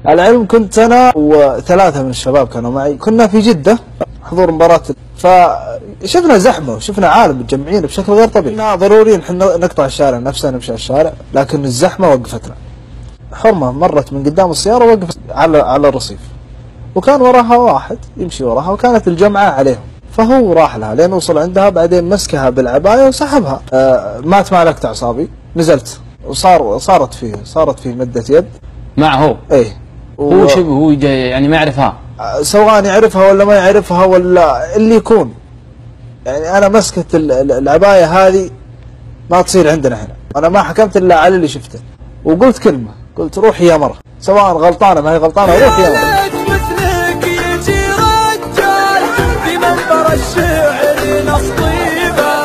العلم كنت أنا وثلاثة من الشباب كانوا معي، كنا في جدة حضور مباراة، فشفنا زحمة وشفنا عالم متجمعين بشكل غير طبيعي. كنا ضروري احنا نقطع الشارع نفسه نمشي على الشارع، لكن الزحمة وقفتنا. حرمة مرت من قدام السيارة ووقفت على الرصيف، وكان وراها واحد يمشي وراها، وكانت الجمعة عليهم، فهو راح لها لين وصل عندها، بعدين مسكها بالعباية وسحبها. مات مع لكت أعصابي، نزلت صارت فيه مدة يد معه. ايه هو شبه هو يعني ما يعرفها، سواء يعرفها ولا ما يعرفها ولا اللي يكون، يعني انا مسكت العباية هذه ما تصير عندنا هنا. انا ما حكمت الا على اللي شفته، وقلت كلمة، قلت روحي يا مرة، سواء غلطانة ما هي غلطانة روحي يا مرة. مثلك يجي رجال في منبر الشعر نصيبه